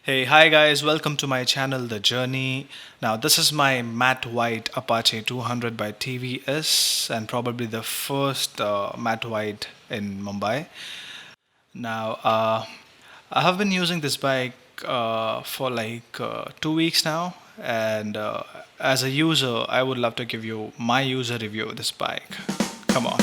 Hey, hi guys, welcome to my channel, The Journey. Now, this is my matte white Apache 200 by TVS and probably the first matte white in Mumbai. Now, I have been using this bike for like 2 weeks now, and as a user, I would love to give you my user review of this bike. Come on.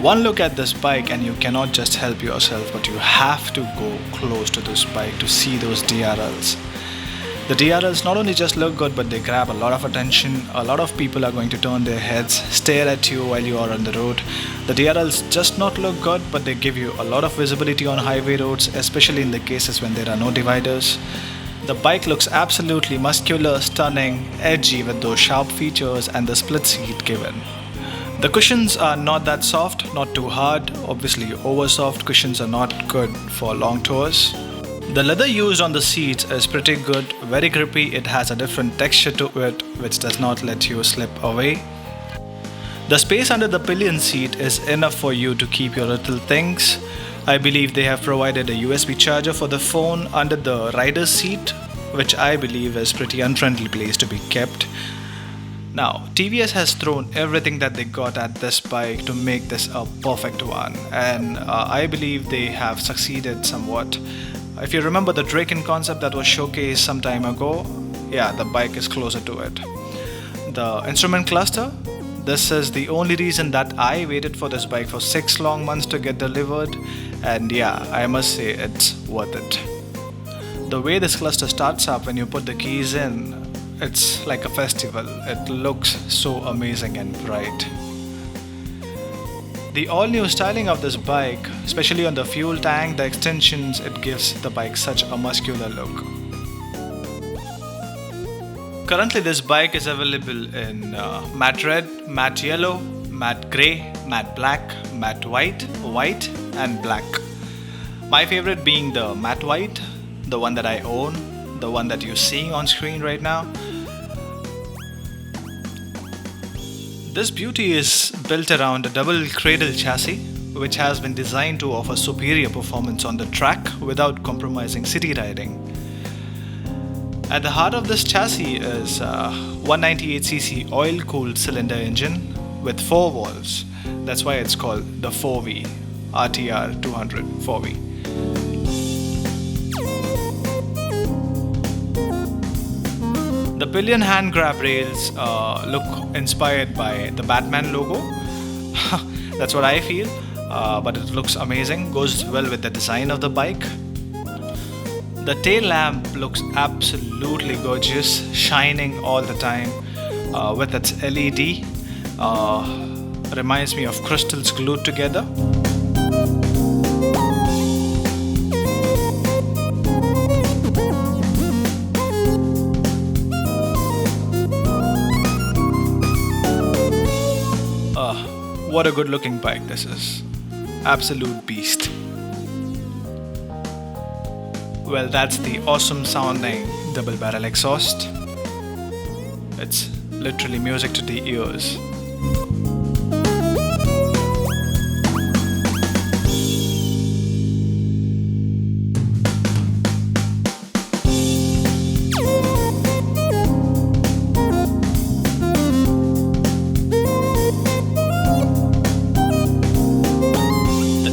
One look at this bike and you cannot just help yourself, but you have to go close to this bike to see those DRLs. The DRLs not only just look good, but they grab a lot of attention. A lot of people are going to turn their heads, stare at you while you are on the road. The DRLs just not look good, but they give you a lot of visibility on highway roads, especially in the cases when there are no dividers. The bike looks absolutely muscular, stunning, edgy with those sharp features and the split seat given. The cushions are not that soft, not too hard. Obviously, over soft cushions are not good for long tours. The leather used on the seats is pretty good, very grippy. It has a different texture to it, which does not let you slip away. The space under the pillion seat is enough for you to keep your little things. I believe they have provided a USB charger for the phone under the rider's seat, which I believe is pretty unfriendly place to be kept. Now, TVS has thrown everything that they got at this bike to make this a perfect one, and I believe they have succeeded somewhat. If you remember the Draken concept that was showcased some time ago, yeah, the bike is closer to it. The instrument cluster, this is the only reason that I waited for this bike for 6 long months to get delivered, and yeah, I must say it's worth it. The way this cluster starts up when you put the keys in, it's like a festival. It looks so amazing and bright. The all-new styling of this bike, especially on the fuel tank, the extensions, it gives the bike such a muscular look. Currently this bike is available in matte red, matte yellow, matte grey, matte black, matte white, white and black. My favorite being the matte white, the one that I own, the one that you're seeing on screen right now. This beauty is built around a double cradle chassis, which has been designed to offer superior performance on the track without compromising city riding. At the heart of this chassis is a 198cc oil-cooled cylinder engine with 4 valves. That's why it's called the 4V RTR 200 4V. The pillion hand grab rails look inspired by the Batman logo. That's what I feel, but it looks amazing, goes well with the design of the bike. The tail lamp looks absolutely gorgeous, shining all the time with its LED. Reminds me of crystals glued together. What a good looking bike this is. Absolute beast. Well, that's the awesome sounding double barrel exhaust. It's literally music to the ears.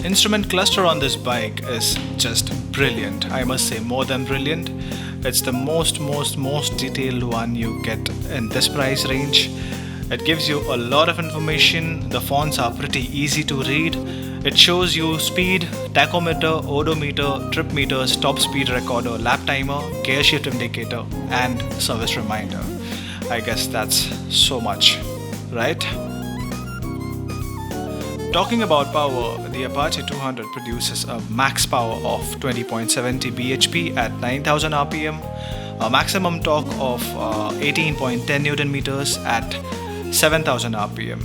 Instrument cluster on this bike is just brilliant. I must say, more than brilliant. It's the most detailed one you get in this price range. It gives you a lot of information. The fonts are pretty easy to read. It shows you speed, tachometer, odometer, trip meters, top speed recorder, lap timer, gear shift indicator and service reminder. I guess that's so much, right? Talking about power, the Apache 200 produces a max power of 20.70 bhp at 9000 rpm, a maximum torque of 18.10 Nm at 7000 rpm.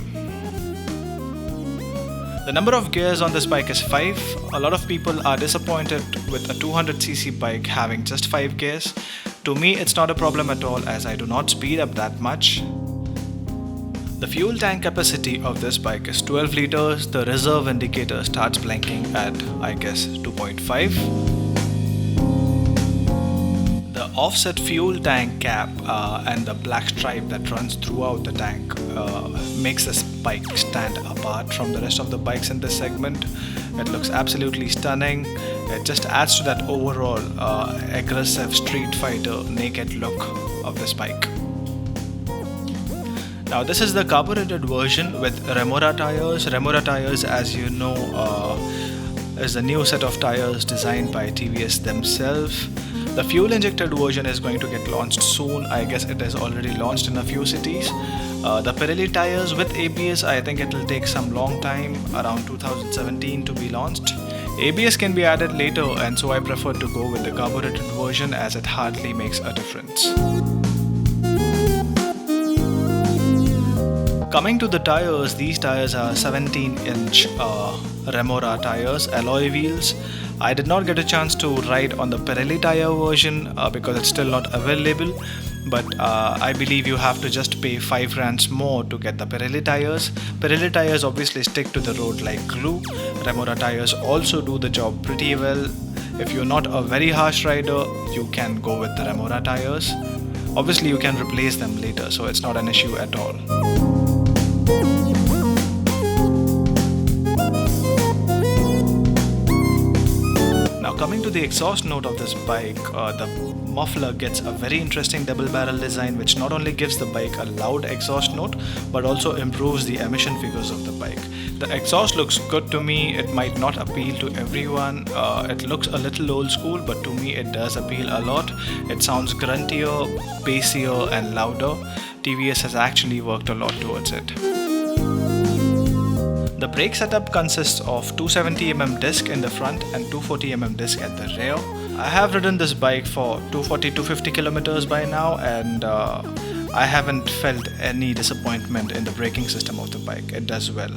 The number of gears on this bike is 5. A lot of people are disappointed with a 200cc bike having just 5 gears. To me, it's not a problem at all as I do not speed up that much. The fuel tank capacity of this bike is 12 liters. The reserve indicator starts blinking at, I guess, 2.5. The offset fuel tank cap and the black stripe that runs throughout the tank makes this bike stand apart from the rest of the bikes in this segment. It looks absolutely stunning. It just adds to that overall aggressive street fighter naked look of this bike. Now this is the carbureted version with Remora tires. Remora tires, as you know, is a new set of tires designed by TVS themselves. The fuel injected version is going to get launched soon. I guess it is already launched in a few cities. The Pirelli tires with ABS, I think it will take some long time, around 2017 to be launched. ABS can be added later, and so I prefer to go with the carbureted version as it hardly makes a difference. Coming to the tires, these tires are 17-inch Remora tires, alloy wheels. I did not get a chance to ride on the Pirelli tire version because it's still not available, but I believe you have to just pay 5 rands more to get the Pirelli tires. Pirelli tires obviously stick to the road like glue. Remora tires also do the job pretty well. If you're not a very harsh rider, you can go with the Remora tires. Obviously you can replace them later, so it's not an issue at all. Coming to the exhaust note of this bike, the muffler gets a very interesting double barrel design which not only gives the bike a loud exhaust note but also improves the emission figures of the bike. The exhaust looks good to me. It might not appeal to everyone. It looks a little old school, but to me it does appeal a lot. It sounds gruntier, bassier and louder. TVS has actually worked a lot towards it. The brake setup consists of 270mm disc in the front and 240mm disc at the rear. I have ridden this bike for 240-250 kilometers by now, and I haven't felt any disappointment in the braking system of the bike. It does well.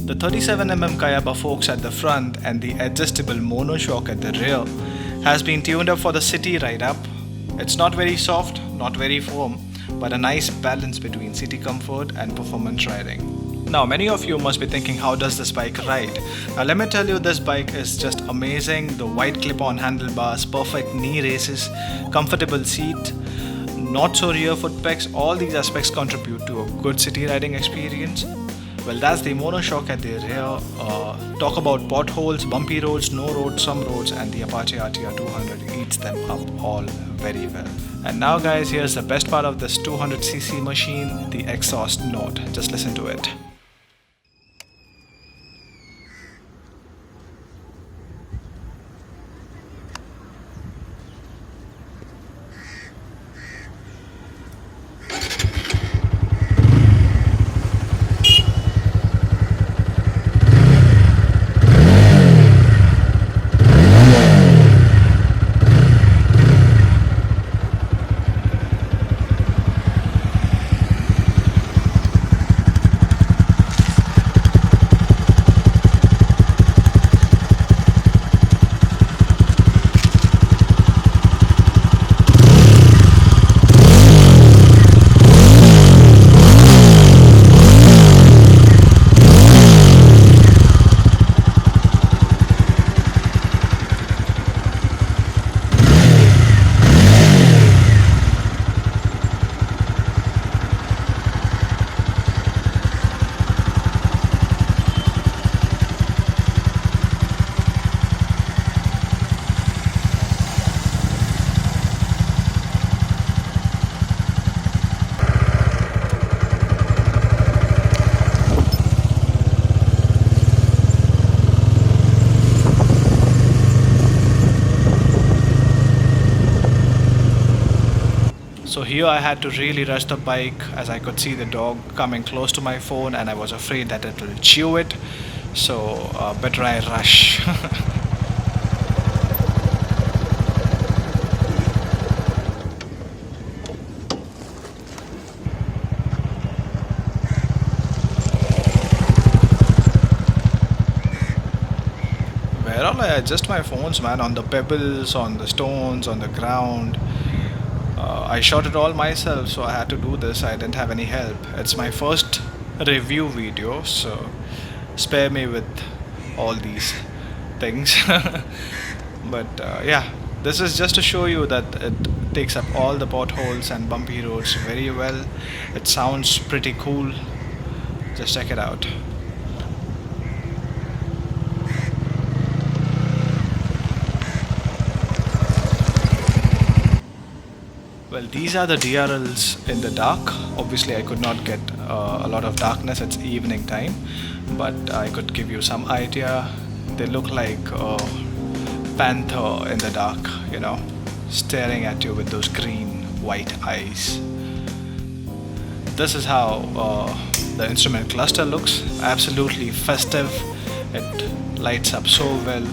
The 37mm Kayaba forks at the front and the adjustable monoshock at the rear has been tuned up for the city ride up. It's not very soft, not very firm, but a nice balance between city comfort and performance riding. Now many of you must be thinking, how does this bike ride? Now let me tell you, this bike is just amazing. The wide clip-on handlebars, perfect knee races, comfortable seat, not so rear foot pegs, all these aspects contribute to a good city riding experience. Well, that's the monoshock at the rear. Talk about potholes, bumpy roads, no roads, some roads, and the Apache RTR 200 eats them up all very well. And now guys, here's the best part of this 200cc machine, the exhaust note. Just listen to it. So here I had to really rush the bike as I could see the dog coming close to my phone and I was afraid that it will chew it. So better I rush. I adjust my phones, man, on the pebbles, on the stones, on the ground. I shot it all myself, so I had to do this. I didn't have any help. It's my first review video, so spare me with all these things. But yeah, this is just to show you that it takes up all the potholes and bumpy roads very well. It sounds pretty cool. Just check it out. Well, these are the DRLs in the dark. Obviously, I could not get a lot of darkness. It's evening time, but I could give you some idea. They look like a panther in the dark, staring at you with those green, white eyes. This is how the instrument cluster looks. Absolutely festive. It lights up so well.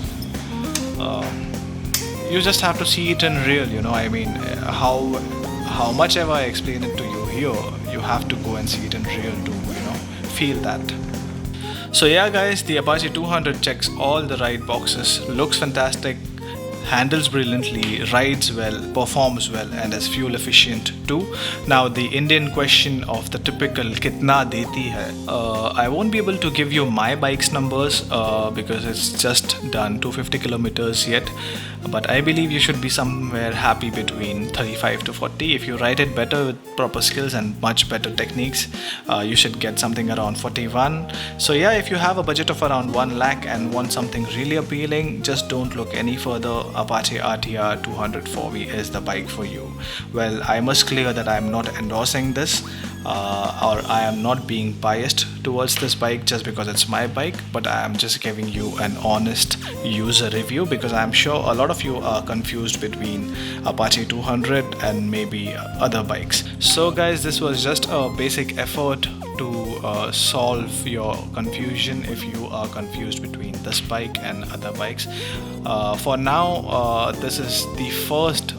You just have to see it in real. I mean, how much ever I explain it to you here, you have to go and see it in real to feel that. So yeah, guys, the Apache 200 checks all the right boxes, looks fantastic, handles brilliantly, rides well, performs well, and is fuel efficient too. Now the Indian question of the typical kitna deti hai. I won't be able to give you my bike's numbers because it's just done 250 kilometers yet, but I believe you should be somewhere happy between 35 to 40. If you ride it better with proper skills and much better techniques, you should get something around 41. So yeah, if you have a budget of around 1 lakh and want something really appealing, just don't look any further. Apache RTR 200 4V is the bike for you. Well, I must clear that I am not endorsing this or I am not being biased towards this bike just because it's my bike, but I am just giving you an honest user review because I am sure a lot of you are confused between Apache 200 and maybe other bikes. So guys, this was just a basic effort to solve your confusion if you are confused between this bike and other bikes. For now, this is the first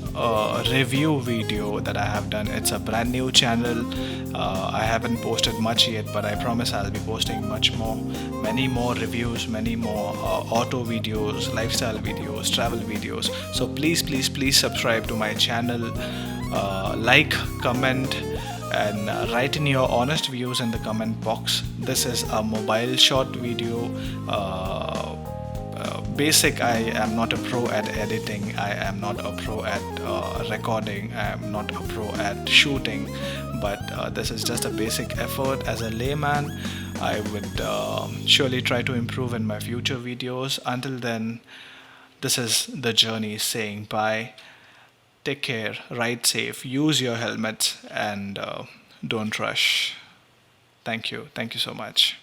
review video that I have done. It's a brand new channel. I haven't posted much yet, but I promise I'll be posting much more, many more reviews, many more auto videos, lifestyle videos, travel videos. So please subscribe to my channel, like, comment, and write in your honest views in the comment box. This is a mobile short video. Basic. I am not a pro at editing. I am not a pro at recording. I am not a pro at shooting. But this is just a basic effort. As a layman, I would surely try to improve in my future videos. Until then, this is the journey saying bye. Take care, ride safe, use your helmets, and don't rush. Thank you so much.